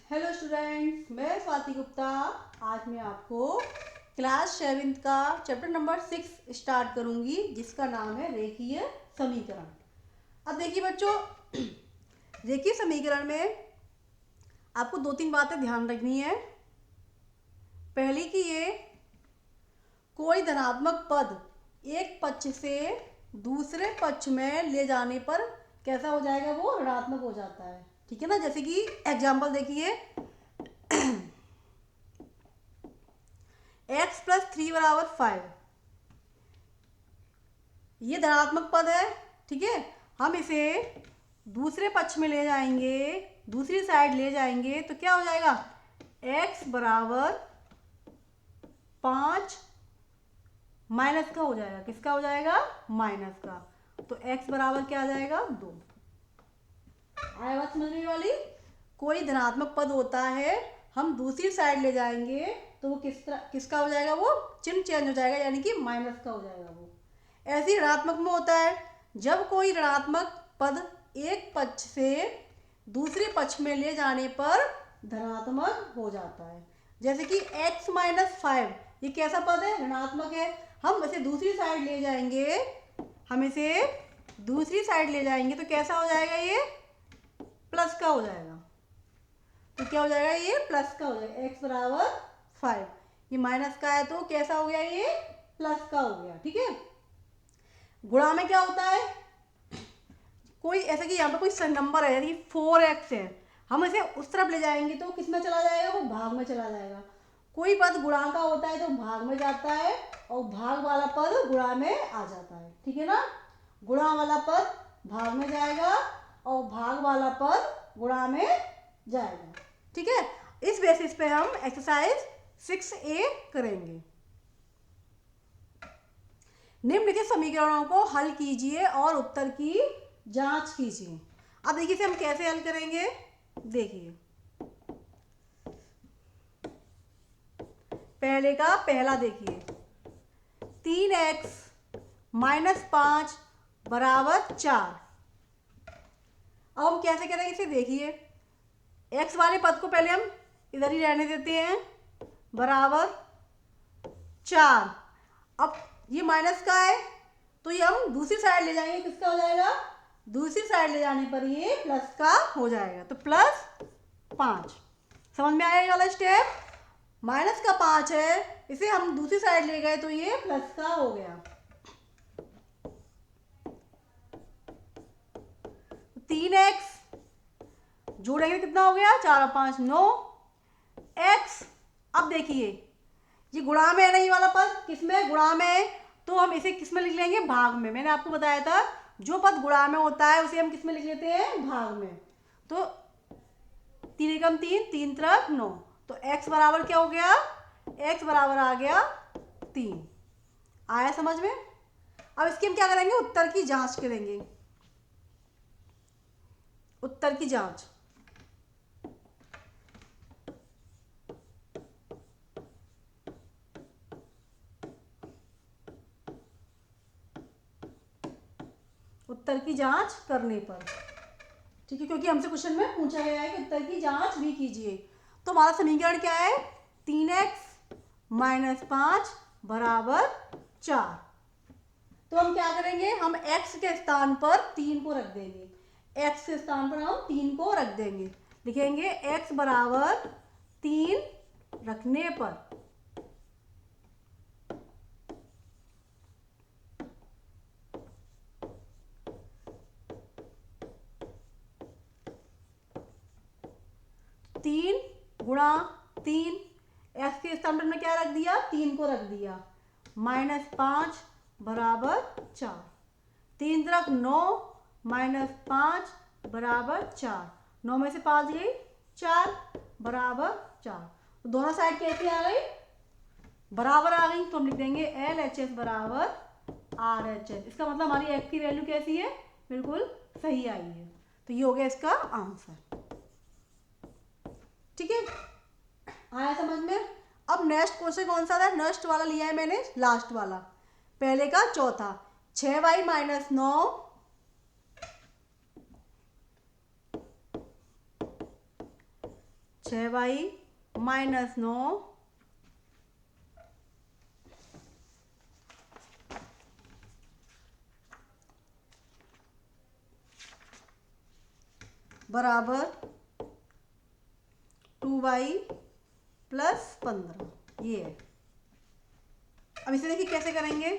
Hello students, मैं स्वाति गुप्ता। आज मैं आपको क्लास 7 का चैप्टर नंबर 6 स्टार्ट करूंगी, जिसका नाम है रेखीय समीकरण। अब देखिए बच्चों, रेखीय समीकरण में आपको दो तीन बातें ध्यान रखनी है। पहली कि ये कोई धनात्मक पद एक पक्ष से दूसरे पक्ष में ले जाने पर कैसा हो जाएगा, वो ऋणात्मक हो जाता है। ठीक है ना। जैसे कि एग्जाम्पल देखिए, x प्लस 3 बराबर 5, ये धनात्मक पद है। ठीक है, हम इसे दूसरे पक्ष में ले जाएंगे, दूसरी साइड ले जाएंगे तो क्या हो जाएगा, x बराबर 5 माइनस का हो जाएगा। किसका हो जाएगा, माइनस का। तो x बराबर क्या आ जाएगा, 2। आया बात समझ में वाली। कोई धनात्मक पद होता है, हम दूसरी साइड ले जाएंगे तो वो किसका हो जाएगा, वो चिन्ह चेंज हो जाएगा, यानी कि माइनस का हो जाएगा वो। ऐसे ही ऋणात्मक में होता है, जब कोई ऋणात्मक पद एक पक्ष से दूसरे पक्ष में ले जाने पर धनात्मक हो जाता है। जैसे कि x माइनस 5, ये कैसा पद है, ऋणात्मक है। हम इसे दूसरी साइड ले जाएंगे, तो कैसा हो जाएगा, ये प्लस का हो जाएगा। तो क्या हो जाएगा, ये प्लस का हो जाएगा। x बराबर 5, ये माइनस का है तो कैसा हो गया, ये प्लस का हो गया। ठीक है। गुणा में क्या होता है, कोई ऐसा कि यहाँ पर कोई नंबर है, यदि 4x है, हम इसे उस तरफ ले जाएंगे तो किस में चला जाएगा, वो भाग में चला जाएगा। कोई पद गुणा का होता है तो भाग में जाता है, और भाग वाला पद गुणा में आ जाता है। ठीक है ना। गुणा वाला पद भाग में जाएगा और भाग वाला पद गुणा में जाएगा। ठीक है। इस बेसिस पे हम एक्सरसाइज 6A करेंगे। निम्नलिखित समीकरणों को हल कीजिए और उत्तर की जांच कीजिए। अब देखिए इसे हम कैसे हल करेंगे। देखिए, पहले का पहला देखिए, 3x माइनस 5 बराबर 4। अब हम कैसे करेंगे इसे, देखिए x वाले पद को पहले हम इधर ही रहने देते हैं, बराबर 4। अब ये माइनस का है तो ये हम दूसरी साइड ले जाएंगे, किसका हो जाएगा, दूसरी साइड ले जाने पर ये प्लस का हो जाएगा। तो प्लस 5, समझ में आया ये वाला स्टेप। माइनस का 5 है, इसे हम दूसरी साइड ले गए तो ये प्लस का हो गया। 3x जोड़ेंगे कितना हो गया, 4 और 5 9 x। अब देखिए ये गुणा में है ना, ये वाला पद किसमें, गुणा में है, तो हम इसे किसमें लिख लेंगे, भाग में। मैंने आपको बताया था जो पद गुणा में होता है उसे हम किसमें लिख लेते हैं, भाग में। तो 3 एकम 3, 3 त्रिक 9, तो x बराबर क्या हो गया, x बराबर आ गया 3। आया समझ में। अब इसकी हम क्या करेंगे, उत्तर की जांच करेंगे। उत्तर की जांच, उत्तर की जांच करने पर, ठीक है, क्योंकि हमसे क्वेश्चन में पूछा गया है कि उत्तर की जांच भी कीजिए। तो हमारा समीकरण क्या है, 3x माइनस 5 बराबर 4। तो हम क्या करेंगे, हम x के स्थान पर 3 को रख देंगे। x के स्थान पर हम 3 को रख देंगे, लिखेंगे x बराबर 3 रखने पर तीन गुणा 3, एक्स के स्थान पर मैं क्या रख दिया, 3 को रख दिया, माइनस 5 बराबर 4। 3 त्रिक 9 माइनस 5 बराबर 4, 9 में से 5 गई 4 बराबर 4। तो दोनों साइड कैसी आ गई, बराबर आ गई। तो हम लिख देंगे LHS बराबर RHS। इसका मतलब हमारी एक्स की वैल्यू कैसी है, बिल्कुल सही आई है। तो ये हो गया इसका आंसर। ठीक है, आया समझ में। अब नेक्स्ट क्वेश्चन कौन सा था, नेक्स्ट वाला लिया है मैंने, लास्ट वाला, पहले का चौथा, 6y माइनस 9 6 6y माइनस 9 बराबर 2y प्लस 15। ये है। अब इसे देखिए कैसे करेंगे।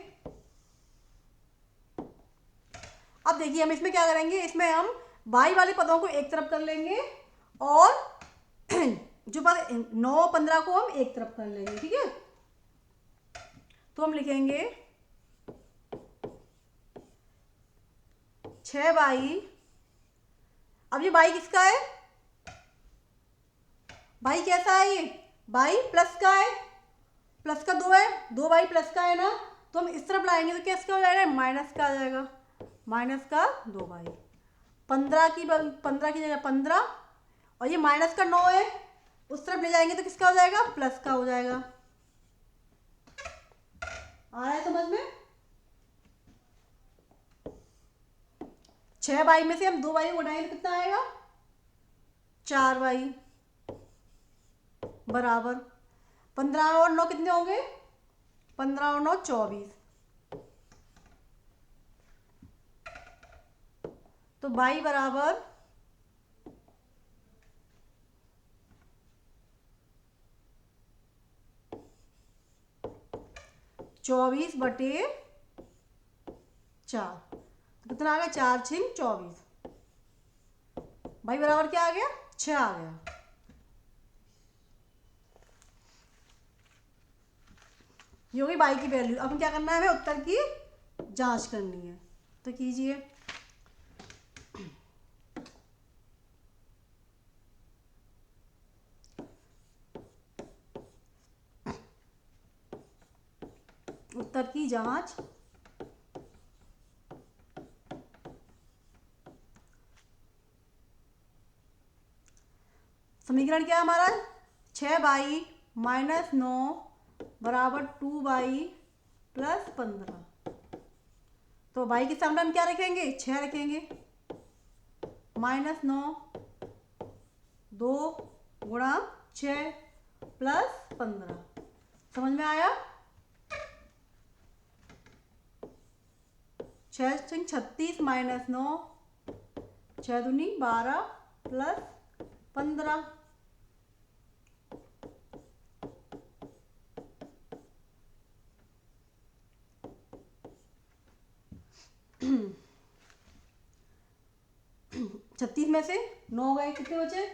अब देखिए हम इसमें क्या करेंगे, इसमें हम y वाले पदों को एक तरफ कर लेंगे और जो पद 9 15 को हम एक तरफ कर लेंगे, ठीक है। तो हम लिखेंगे 6y। अब ये y किसका है, y कैसा है, ये y प्लस का है, प्लस का 2 है, 2y प्लस का है ना, तो हम इस तरफ लाएंगे तो कैसे हो जाएगा, माइनस का आ जाएगा, माइनस का 2y। 15 की जगह 15 और ये माइनस का 9 है, उस तरफ ले जाएंगे तो किसका हो जाएगा, प्लस का हो जाएगा। आ रहा है समझ में। 6y में से हम 2y को घटाएंगे तो कितना आएगा, 4y बराबर 15 और 9 कितने होंगे, 15 और 9 24। तो y बराबर 24/4। तो कितना आ गया, 4 6 24। y बराबर क्या आ गया, 6 आ गया। ये होगी y की वैल्यू। अब क्या करना है, हमें उत्तर की जांच करनी है, तो कीजिए। उत्तर की जांच। समीकरण क्या है हमारा, 6y माइनस 9 बराबर 2y प्लस 15। तो y के सामने हम क्या रखेंगे, 6 रखेंगे, माइनस 9 2 गुणा 6 प्लस 15। समझ में आया। 6 36 माइनस 9, 6 दूनी 12 प्लस 15। छत्तीस में से 9 गए, कितने बचे,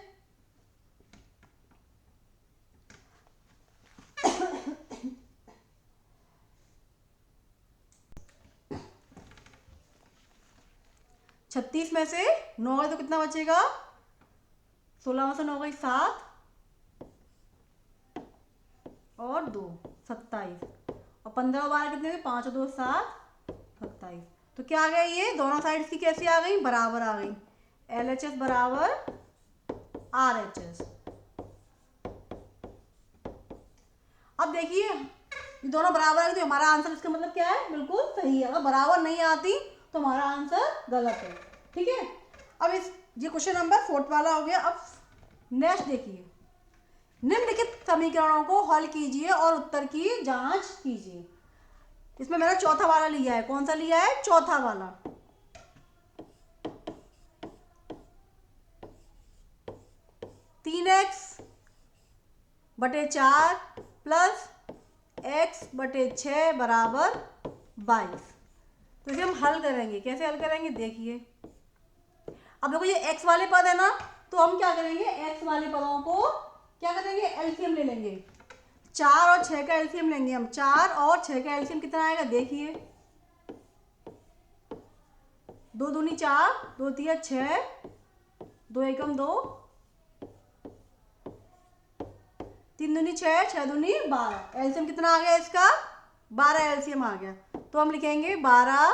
36 में से 9 गए तो कितना बचेगा, 16 में से 9 गई 7 और 2 27 और 15 और 12 कितने हुए, 5 और 2 7 27। तो क्या आ गया, ये दोनों साइड्स की कैसी आ गई, बराबर आ गई। LHS बराबर RHS। अब देखिए ये दोनों बराबर आ गई तो हमारा आंसर इसका मतलब क्या है, बिल्कुल सही है। अगर बराबर नहीं आती तो हमारा आंसर गलत है, ठीक है। अब ये क्वेश्चन नंबर 4 वाला हो गया। अब नेक्स्ट देखिए, निम्नलिखित समीकरणों को हल कीजिए और उत्तर की जांच कीजिए। इसमें मैंने चौथा वाला लिया है। कौन सा लिया है, चौथा वाला। तीन एक्स बटे 4 प्लस x बटे 6 बराबर 22। तो इसे हम हल करेंगे। कैसे हल करेंगे, देखिए। अब देखो ये x वाले पद है ना, तो हम क्या करेंगे, x वाले पदों को क्या करेंगे, एलसीएम ले लेंगे। 4 और 6 का एलसीएम लेंगे हम। 4 और 6 का एलसीएम कितना आएगा, देखिए। 2 दूनी 4, 2 तिया 6, 2 एकम 2, 3 दूनी 6, 6 दूनी 12। एलसीएम कितना आ गया इसका, 12 एलसीएम आ गया। तो हम लिखेंगे 12।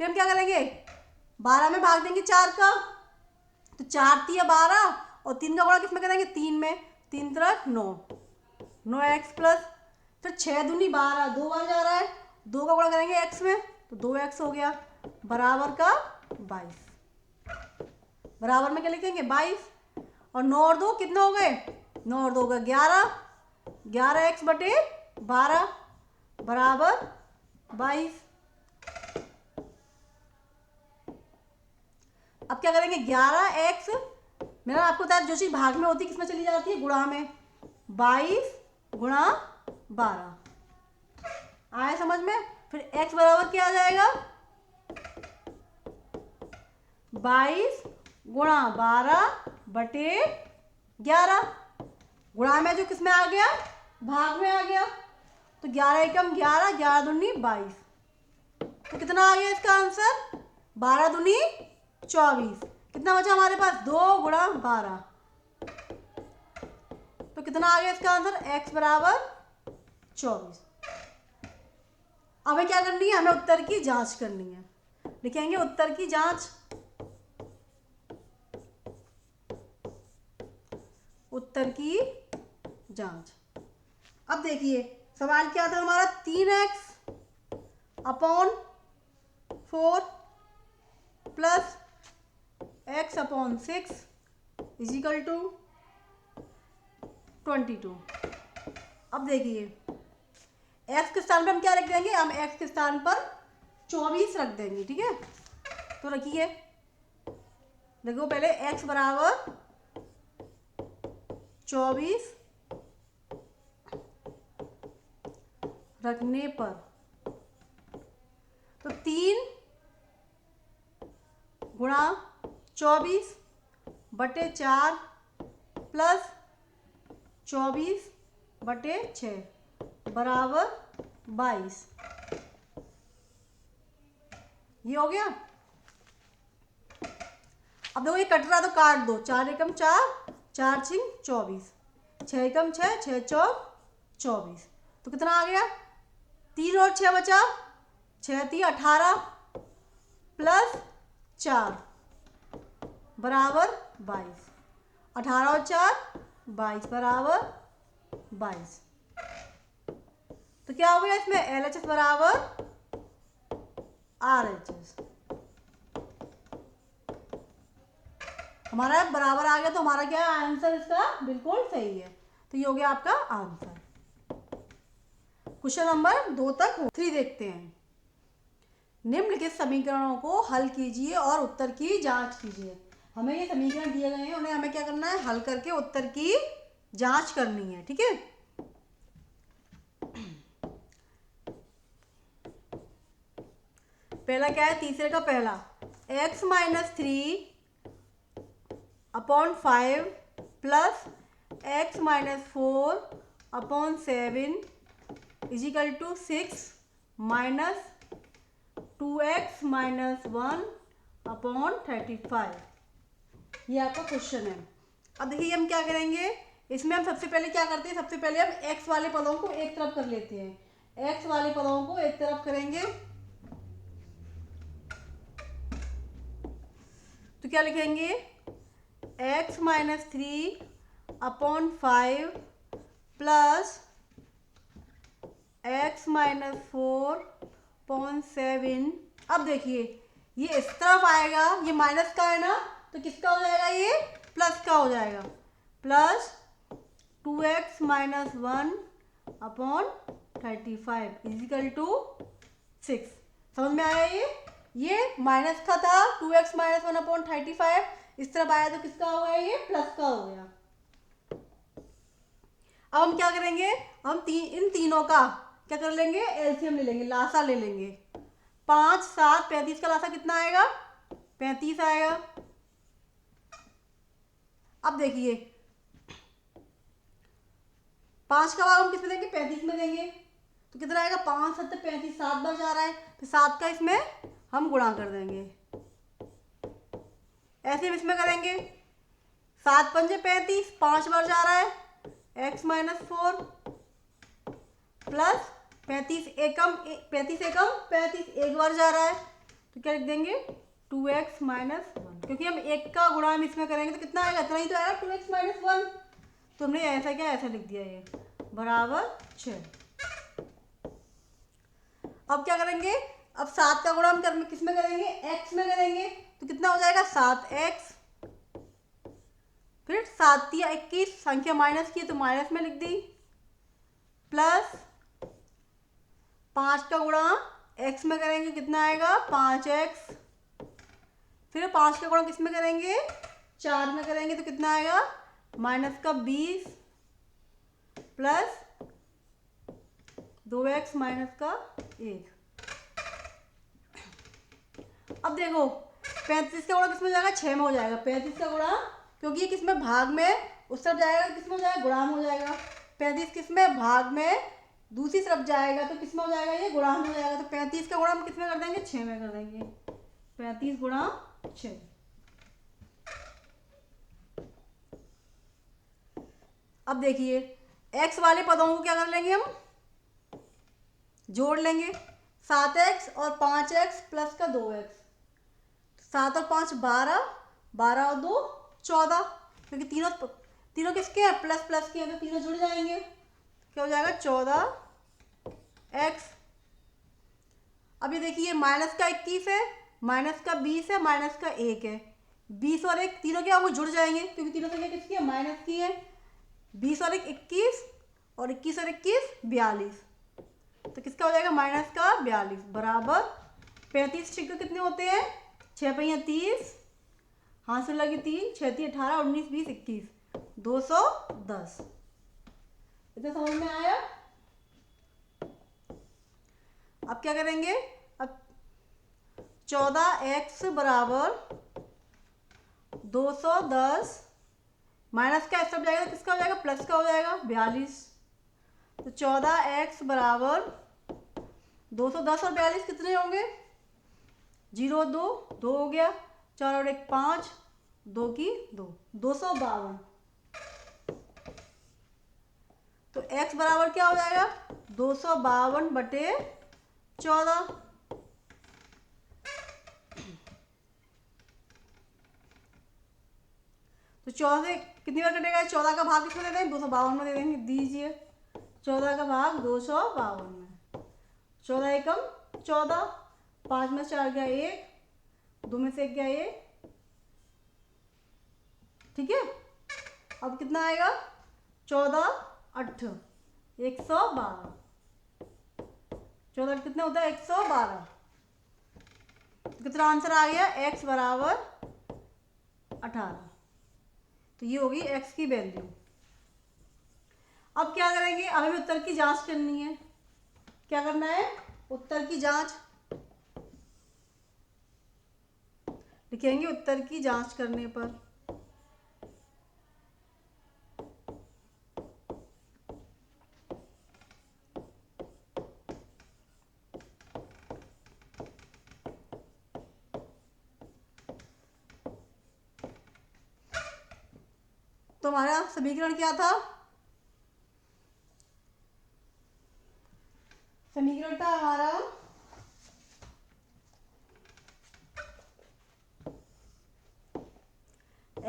फिर हम क्या करेंगे, 12 में भाग देंगे 4 का, तो 4 तिया 12 और 3 का गुणा किसमें करेंगे, 3 में। 3 तरह 9, 9x प्लस फिर 6 दूनी 12, 2 बार जा रहा है, 2 का गुणा करेंगे x में तो 2x हो गया बराबर का 22। बराबर में क्या लिखेंगे, 22। और 9 और 2 कितने हो गए, 9 और 2 का 11, 11x बटे 12 बराबर 22। अब क्या करेंगे, 11x, मैंने आपको बताया जो चीज़ भाग में होती है किसमें चली जाती है, गुणा में। 22 गुणा 12 आए समझ में। फिर x बराबर क्या आ जाएगा, 22 गुणा 12 बटे 11। गुणा में जो किसमें आ गया, भाग में आ गया। तो 11 एकम 11, 11 दूनी 22। तो कितना आ गया इसका आंसर, 12 दूनी 24। कितना बचा हमारे पास, 2 गुणा 12। तो कितना आ गया इसका आंसर, x बराबर 24। अब हमें क्या करनी है, हमें उत्तर की जांच करनी है। लिखेंगे उत्तर की जांच, उत्तर की जांच। अब देखिए सवाल क्या था हमारा, 3x upon 4 plus x upon 6 equal to 22। अब देखिए x के स्थान पर हम क्या रख देंगे, हम x के स्थान पर 24 रख देंगे, ठीक है। तो रखिए, देखो पहले x बराबर 24 रखने पर, तो 3 गुणा 24 बटे 4 प्लस 24 बटे 6 बराबर 22। ये हो गया। अब देखो ये कट रहा तो काट दो, 4 एकम 4, 4 छिंग 24, 6 एकम 6, 6 चौक 24। तो कितना आ गया, 3 और 6 बचा, 6 3 18 प्लस 4 बराबर 22। 18 और 4 22 बराबर 22। तो क्या हो गया इसमें, LHS बराबर RHS। हमारा बराबर आ गया, तो हमारा क्या आंसर इसका बिल्कुल सही है। तो ये हो गया आपका आंसर। क्वेश्चन नंबर 2 तक 3 देखते हैं। निम्नलिखित समीकरणों को हल कीजिए और उत्तर की जांच कीजिए। हमें ये समीकरण दिए गए हैं, उन्हें हमें क्या करना है, हल करके उत्तर की जांच करनी है, ठीक है। पहला क्या है, तीसरे का पहला, x minus 3 upon 5 plus x minus 4 upon 7 equal to 6 minus 2x minus 1 upon 35। ये आपका क्वेश्चन है। अब देखिए हम क्या करेंगे, इसमें हम सबसे पहले क्या करते हैं, सबसे पहले हम x वाले पदों को एक तरफ कर लेते हैं। x वाले पदों को एक तरफ करेंगे तो क्या लिखेंगे, x minus 3 upon 5 plus x minus 4 upon 7। अब देखिए ये इस तरफ आएगा, ये माइनस का है ना, तो किसका हो जाएगा, ये प्लस का हो जाएगा। Plus 2x minus 1 upon 35 equal to 6। समझ में आया ये माइनस का था, 2x माइनस 1 अपॉन 35 इस तरफ आया, तो किसका हो गया, ये प्लस का हो गया। अब हम क्या करेंगे, हम इन तीनों का क्या कर लेंगे, एलसीएम ले लेंगे, लासा ले लेंगे। 5 7 35 का लासा कितना आएगा, 35 आएगा। अब देखिए 5 का भाग हम किस में देंगे, 35 में देंगे, तो कितना आएगा, 5 7 35, 7 बार जा रहा है, फिर 7 का इसमें हम गुणा कर देंगे। ऐसे हम इसमें करेंगे, 7 पंजे 35, 5 बार जा रहा है, x माइनस 4 प्लस 35 एकम 35 एक बार जा रहा है, तो क्या लिख देंगे, 2x माइनस 1। क्योंकि हम एक का गुणा हम इसमें करेंगे तो कितना आएगा, इतना ही तो आएगा, 2x माइनस 1। तो हमने ऐसा क्या, ऐसा लिख दिया, ये बराबर 6। अब क्या करेंगे, अब 7 का गुणा हम किस में करेंगे, x में करेंगे, तो कितना हो जाएगा, 7x फिर 7 या 21 संख्या माइनस की है तो माइनस में लिख दी, प्लस 5 का गुणा x में करेंगे कितना आएगा 5x, फिर 5 का गुणा किस में करेंगे 4 में करेंगे तो कितना आएगा -20 प्लस 2x -1। अब देखो 35 का गुणा किस में जाएगा 6 में हो जाएगा, 35 का गुणा क्योंकि ये किस में भाग में उस तरफ जाएगा, किस में हो जाएगा गुणा में हो जाएगा। 35 किस में भाग में दूसरी तरफ जाएगा तो किस में हो जाएगा ये गुणा में हो जाएगा। तो 35 का गुणा हम किस में कर देंगे 6 में कर देंगे, 35 गुणा 6। अब देखिए x वाले पदों को क्या कर लेंगे हम जोड़ लेंगे, 7x और 5x प्लस का 2x, 7 और 5 12, 12 और 2 14, क्योंकि तीनों किसके हैं प्लस प्लस के हैं तो तीनों जुड़ जाएंगे, क्या हो जाएगा 14x। अब ये देखिए माइनस का 21 है, माइनस का 20 है, माइनस का 1 है, 20 और 1 तीनों क्या वो जुड़ जाएंगे क्योंकि तीनों संख्या किसकी है माइनस की है। 20 और 1 21 और 21 और 21 42, तो किसका हो जाएगा माइनस का 42 बराबर 35 छिक्के कितने होते हैं 6 पहिया 30, हाथ से लगी 3, 6 3 18 19 20 21 210। इतना समझ में आया। अब क्या करेंगे, अब 14x बराबर 210 माइनस का इस तरफ जाएगा तो किसका हो जाएगा प्लस का हो जाएगा 42। तो 14x बराबर 210 और 42 कितने होंगे 0 2 2 हो गया, 4 और 1 5, 2 की 2 252। तो x बराबर क्या हो जाएगा 252 बटे 14। तो 14 से कितनी बार कटेगा 14 का भाग किसमें दे देंगे 252 में दे देंगे, दीजिए 14 का भाग 252 में, 14 एकम 14, 5 में 4 गया 1, 2 में से 1 गया 1, ठीक है। अब कितना आएगा 14 8 112, 14 कितने होता है 112। कितना आंसर आ गया x बराबर 18। तो ये होगी x की वैल्यू। अब क्या करेंगे, अब हमें उत्तर की जांच करनी है। क्या करना है उत्तर की जांच, लिखेंगे उत्तर की जांच करने पर तो हमारा समीकरण क्या था, समीकरण था हमारा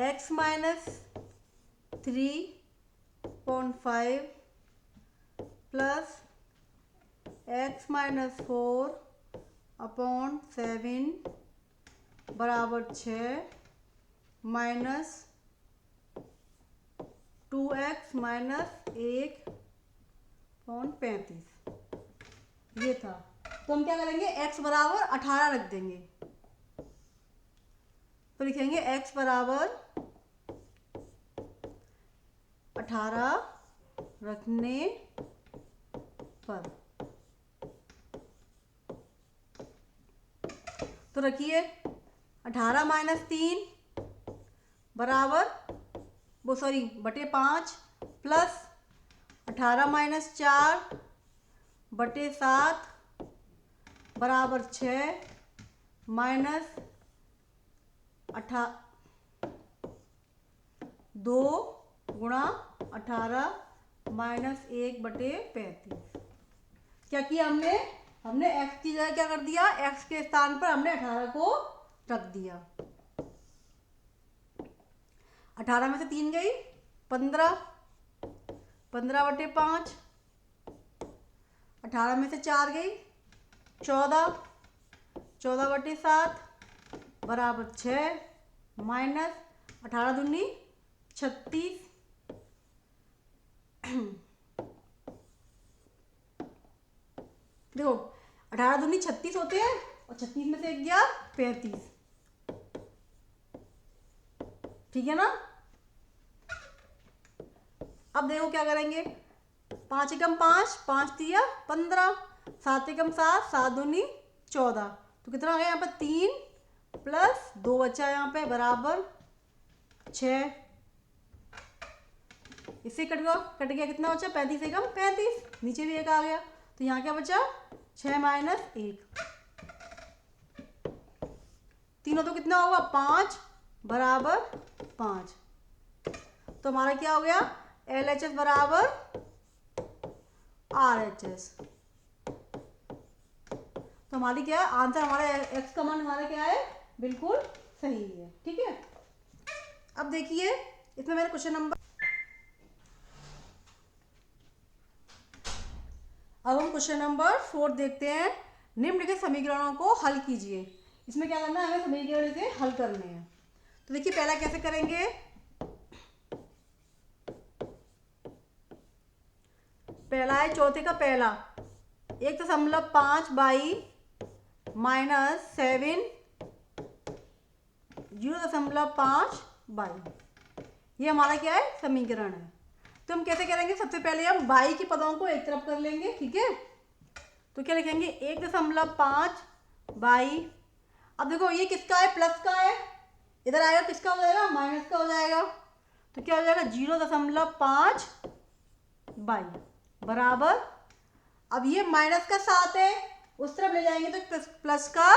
x -3.5 प्लस x -4/7 बराबर 6 माइनस 2x -1/35 ये था। तो हम क्या करेंगे x बराबर 18 रख देंगे, तो लिखेंगे x बराबर 18 रखने पर, तो रखिए 18 - 3 बराबर वो सॉरी बटे 5 प्लस 18 - 4 बटे 7 बराबर 6 माइनस 2 गुणा 18 -1/35। क्या किया हमने x की जगह क्या कर दिया, x के स्थान पर हमने 18 को रख दिया। 18 में से 3 गई 15, 15/5, 18 में से 4 गई 14, 14/7 बराबर 6 माइनस 18 दूनी 36 देखो 18 दूनी 36 होते हैं और 36 में से एक गया 35, ठीक है ना। अब देखो क्या करेंगे, 5 एकम 5, 5 दिया 15, 7 एकम 7, 7 दूनी 14, तो कितना आ गया यहाँ पर 3 प्लस 2 बचा यहाँ पे बराबर 6, इससे कट गया कितना बचा 35 एकम 35, नीचे भी एक आ गया, तो यहाँ क्या बचा 6 माइनस 1, तीनों तो कितना होगा 5 बराबर 5, तो हमारा क्या हो गया LHS बराबर RHS, तो हमारी क्या है आंसर, हमारा x का मान हमारा क्या है बिल्कुल सही है, ठीक है। अब देखिए इसमें मैंने क्वेश्चन नंबर, अब हम क्वेश्चन नंबर 4 देखते हैं। निम्नलिखित समीकरणों को हल कीजिए। इसमें क्या करना है, हमें समीकरण इसे हल करने हैं। तो देखिए पहला कैसे करेंगे, पहला है चौथे का पहला 1.5 बाई -7 0.5 बाई, ये हमारा क्या है समीकरण है। तो हम कैसे करेंगे, सबसे पहले हम बाई के पदों को एक तरफ कर लेंगे, ठीक है। तो क्या लिखेंगे 1.5 बाई, अब देखो ये किसका है प्लस का है, इधर आएगा किसका हो जाएगा माइनस का हो जाएगा, तो क्या हो जाएगा 0.5 बाई बराबर, अब ये माइनस का 7 है उस तरफ ले जाएंगे तो प्लस का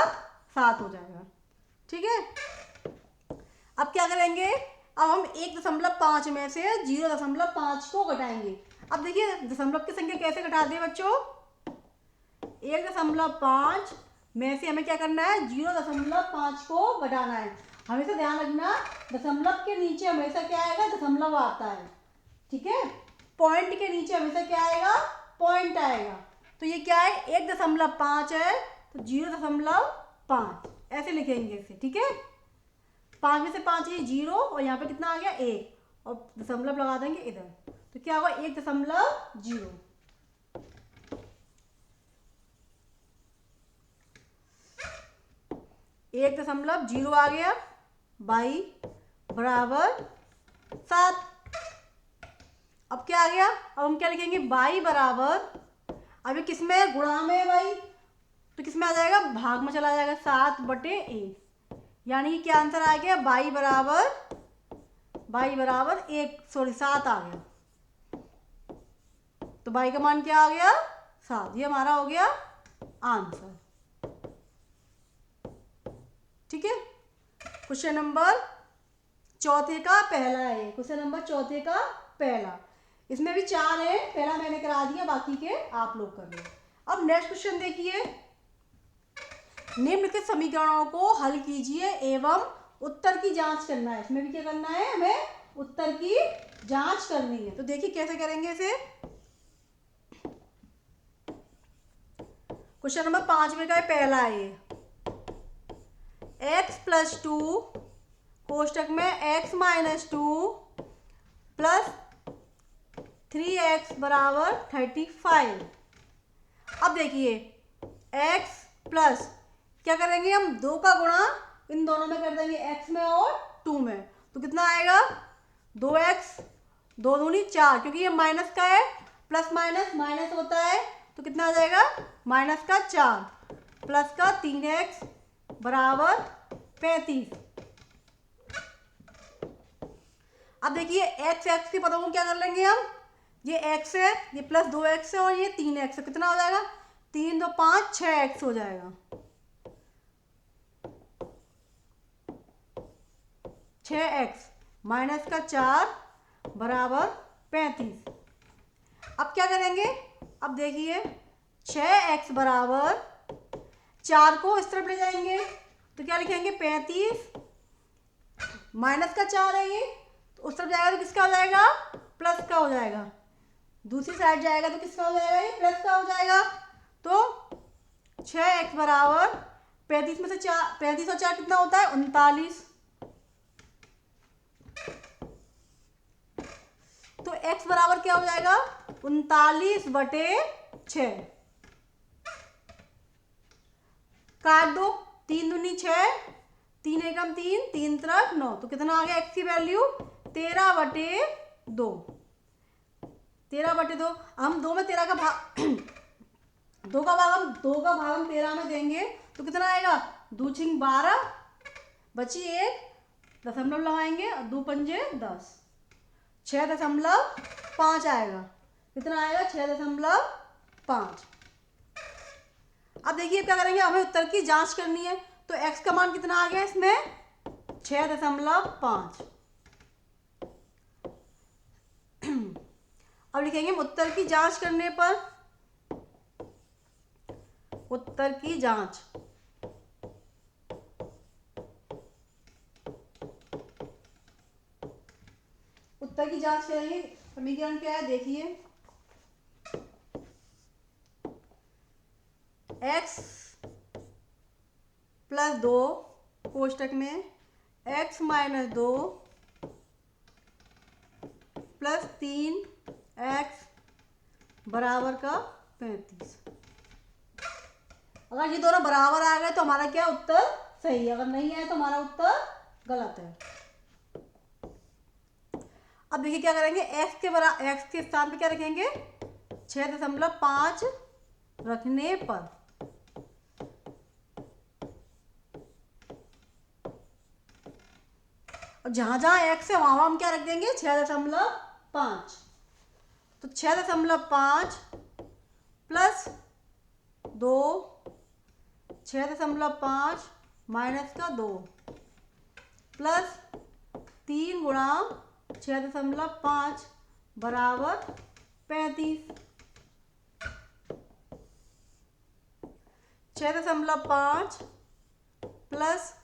7 हो जाएगा, ठीक है। अब क्या करेंगे, अब हम 1.5 में से 0.5 को घटाएंगे। अब देखिए दशमलव की संख्या कैसे घटाते हैं बच्चों, 1.5 में से हमें क्या करना है 0.5 को घटाना है। हमेशा ध्यान रखना दशमलव के नीचे हमेशा क्या आएगा दशमलव आता है, ठीक है। पॉइंट के नीचे हमेशा क्या आएगा पॉइंट आएगा, तो ये क्या है 1.5 है तो 0.5 ऐसे लिखेंगे इसे, ठीक है। 5 में से 5 ये 0 और यहाँ पे कितना आ गया 1 और दशमलव लगा देंगे इधर, तो क्या होगा 1.0, 1.0 आ गया बाई बराबर 7। अब क्या आ गया, अब हम क्या लिखेंगे बाई बराबर, अभी किस में है गुणा में है भाई, तो किस में आ जाएगा भाग में चला जाएगा 7/1, यानी कि क्या आंसर आ गया बाई बराबर 7 आ गया, तो बाई का मान क्या आ गया 7, ये हमारा हो गया आंसर, ठीक है। क्वेश्चन नंबर चौथे का पहला है, क्वेश्चन नंबर चौथे का पहला, इसमें भी 4 है, पहला मैंने करा दिया बाकी के आप लोग कर लो। अब नेक्स्ट क्वेश्चन देखिए, निम्नलिखित समीकरणों को हल कीजिए एवं उत्तर की जांच करना है। इसमें भी क्या करना है हमें उत्तर की जांच करनी है, तो देखिए कैसे करेंगे इसे। क्वेश्चन नंबर 5 में का पहला है ये, x+2 कोष्टक में x-2 प्लस 3x बराबर 35। अब देखिए x प्लस क्या करेंगे हम 2 का गुणा इन दोनों में कर देंगे, x में और 2 में, तो कितना आएगा 2x 2 दूनी 4, क्योंकि ये माइनस का है, प्लस माइनस माइनस होता है, तो कितना आ जाएगा माइनस का 4 प्लस का 3x बराबर 35। अब देखिए x के पदों को क्या कर लेंगे हम, ये x है, ये प्लस 2x है और ये 3x है, कितना हो जाएगा 3 2 5 6x हो जाएगा, 6x माइनस का 4 बराबर 35। अब क्या करेंगे, अब देखिए 6x बराबर 4 को इस तरफ ले जाएंगे, तो क्या लिखेंगे 35 माइनस का 4 है ये, तो उस तरफ जाएगा तो किसका हो जाएगा प्लस का हो जाएगा, दूसरी साइड जाएगा तो किसका हो जाएगा ये प्लस का हो जाएगा, तो 6x बराबर 35 में से 35 और 4 कितना होता है 39, x बराबर क्या हो जाएगा 39/6। काट दो, 3 दूनी 6, 3 एकम 3, 3 त्रिक 9, तो कितना आ गया x की वैल्यू 13/2। 13/2 हम 2 में 13 का भाग 2 का भाग हम 13 में देंगे तो कितना आएगा 2 छिंग 12, बची 1, दशमलव लगाएंगे और 2 पंजे 10, 6.5 आएगा। कितना आएगा 6.5। अब देखिए क्या करेंगे, हमें उत्तर की जांच करनी है, तो x का मान कितना आ गया इसमें 6.5। अब लिखेंगे उत्तर की जांच करने पर, उत्तर की जांच, उत्तर की जांच करेंगे। समीकरण क्या है देखिए, x + 2 कोष्टक में x - 2 + 3x बराबर का 35। अगर ये दोनों बराबर आ गए तो हमारा क्या उत्तर सही है, अगर नहीं आए तो हमारा उत्तर गलत है। अब देखिए क्या करेंगे, x के स्थान पे क्या रखेंगे 6.5 रखने पर और जहां जहां x है वहां हम क्या रख देंगे 6.5। तो 6.5 + 2, 6.5 - 2 + 3 गुणा 6.5 बराबर 35। 6.5 +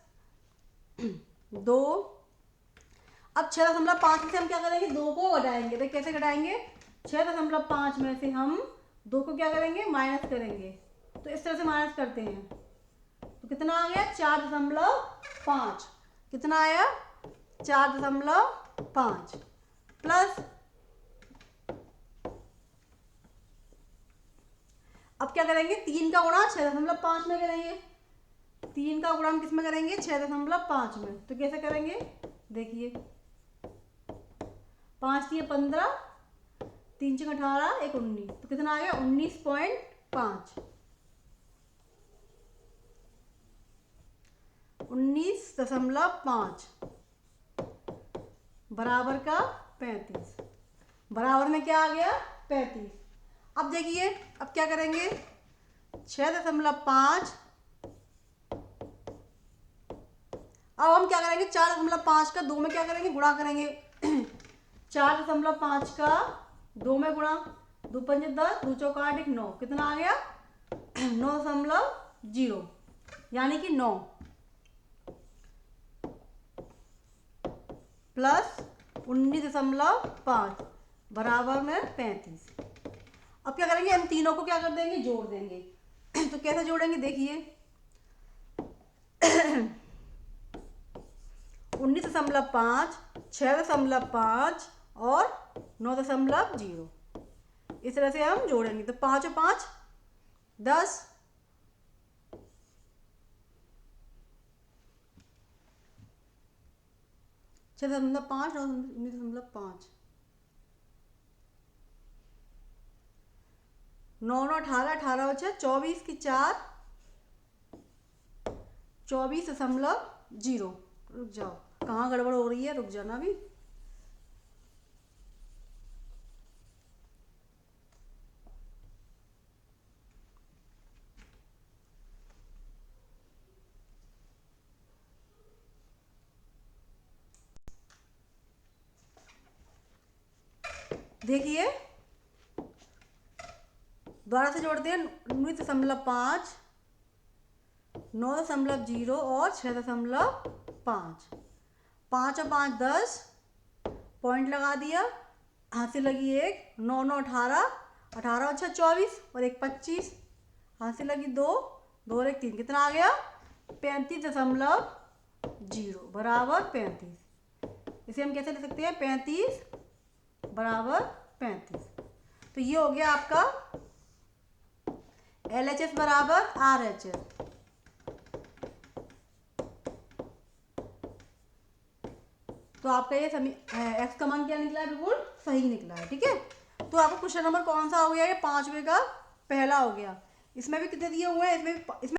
2, अब 6.5 में से हम क्या करेंगे 2 को घटाएंगे, तो कैसे घटाएंगे 6.5 में से हम 2 को क्या करेंगे माइनस करेंगे, तो इस तरह से माइनस करते हैं तो कितना आ गया 4.5। कितना आया 4.5 प्लस, अब क्या करेंगे 3 का गुणा 6.5 में करेंगे, 3 का गुणा हम किस में करेंगे 6.5 में, तो कैसे करेंगे देखिए 5 × 15, 3 × 18, 1 19, तो कितना आ गया 19.5, 19.5 बराबर का 35। बराबर में क्या आ गया 35। अब देखिए अब क्या करेंगे 6.5, अब हम क्या करेंगे 4.5 का 2 में क्या करेंगे गुणा करेंगे 4.5 का 2 में गुणा, 2 पंजे 10, 2 चौका 8, 9, कितना आ गया 9.0 यानी कि 9 प्लस 19.5 बराबर में 35। अब क्या करेंगे हम तीनों को क्या कर देंगे जोड़ देंगे तो कैसे जोड़ेंगे देखिए 19.5, 6.5 और 9.0, इस तरह से हम जोड़ेंगे तो 5 और 5 10, 6.5 और 19.5, 9 9 18, 18 और 6 24 की 4, 24.0। रुक जाओ कहाँ गड़बड़ हो रही है, रुक जाना भी। देखिए दोबारा से जोड़ते हैं 19.5, 9.0 और 6.5, 5 और 5 10, पॉइंट लगा दिया, हाथ से लगी 1, 9 9 18, 18 और 6 24 और 1 25, हाथ से लगी 2, 2 और 1 3, कितना आ गया 35.0 बराबर 35। इसे हम कैसे लिख सकते हैं 35 बराबर 35। तो ये हो गया आपका LHS बराबर RHS। तो आपका ये एक्स का मान क्या निकला है, बिल्कुल सही निकला है। ठीक है, तो आपका क्वेश्चन नंबर कौन सा हो गया, ये 5वें का पहला हो गया। इसमें भी कितने दिए हुए हैं, इसमें